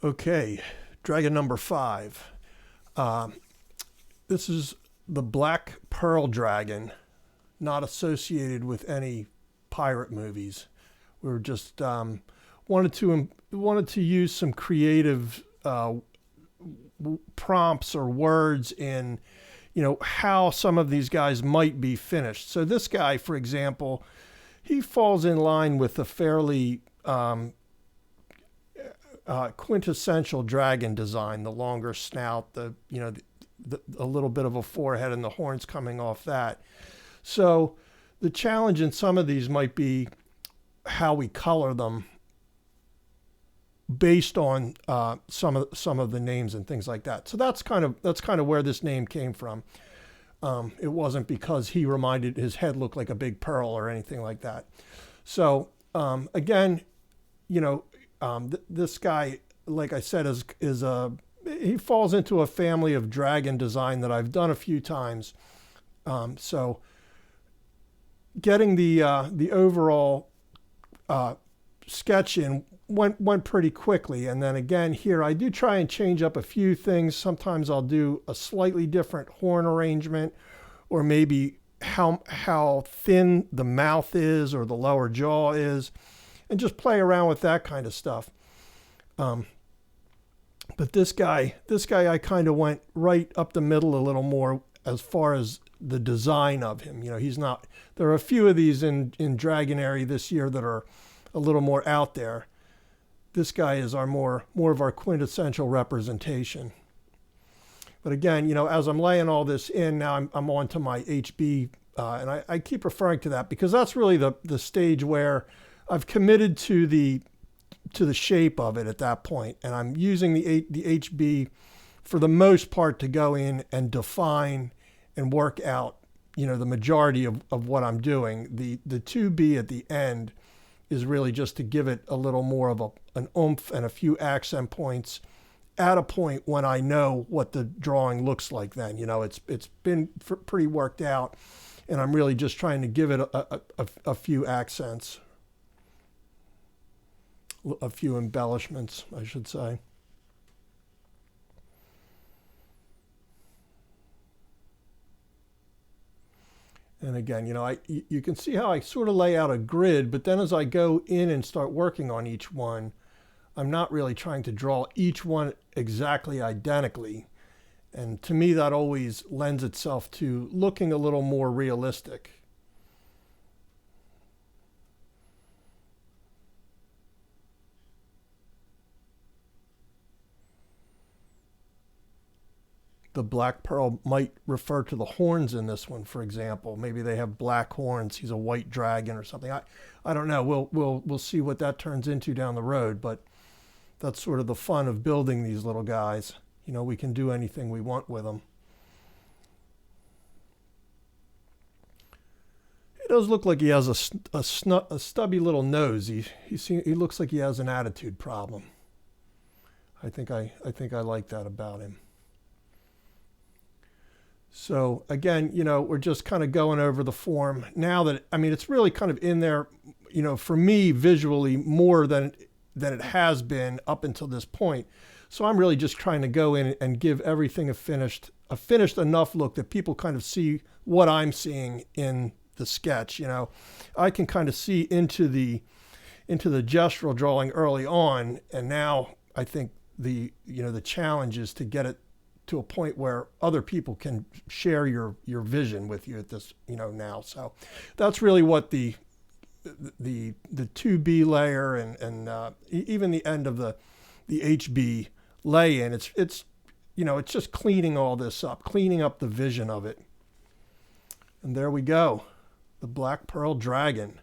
Okay, dragon number 5. Um, this is the Black Pearl Dragon, not associated with any pirate movies. We were just wanted to use some creative prompts or words in how some of these guys might be finished. So this guy, for example, he falls in line with a fairly quintessential dragon design, the longer snout, a little bit of a forehead and the horns coming off that. So the challenge in some of these might be how we color them based on some of the names and things like that. So that's kind of where this name came from. It wasn't because he reminded his head looked like a big pearl or anything like that. So again, this guy, like I said, is a he falls into a family of dragon design that I've done a few times. So getting the overall sketch in went pretty quickly, and then again here I do try and change up a few things. Sometimes I'll do a slightly different horn arrangement, or maybe how thin the mouth is or the lower jaw is, and just play around with that kind of stuff. But this guy I kind of went right up the middle a little more as far as the design of him. He's not. There are a few of these in Dragonary this year that are a little more out there. This guy is our more of our quintessential representation. But again, as I'm laying all this in now, I'm on to my HB, and I keep referring to that because that's really the stage where I've committed to the shape of it at that point, and I'm using the HB for the most part to go in and define and work out the majority of what I'm doing. The 2B at the end is really just to give it a little more of an oomph and a few accent points at a point when I know what the drawing looks like then. It's been pretty worked out, and I'm really just trying to give it a few accents, a few embellishments, I should say. And again, you can see how I sort of lay out a grid, but then as I go in and start working on each one, I'm not really trying to draw each one exactly identically. And to me, that always lends itself to looking a little more realistic. The black pearl might refer to the horns in this one, for example. Maybe they have black horns. He's a white dragon or something. I don't know. We'll see what that turns into down the road. But that's sort of the fun of building these little guys. We can do anything we want with them. It does look like he has a stubby little nose. He looks like he has an attitude problem. I think I like that about him. So again, we're just kind of going over the form now that, it's really kind of in there, for me visually more than it has been up until this point. So I'm really just trying to go in and give everything a finished enough look that people kind of see what I'm seeing in the sketch. I can kind of see into the gestural drawing early on, and now I think the challenge is to get it to a point where other people can share your vision with you at this, now. So that's really what the 2B layer and even the end of the HB lay in. It's just cleaning all this up, cleaning up the vision of it. And there we go, the Black Pearl Dragon.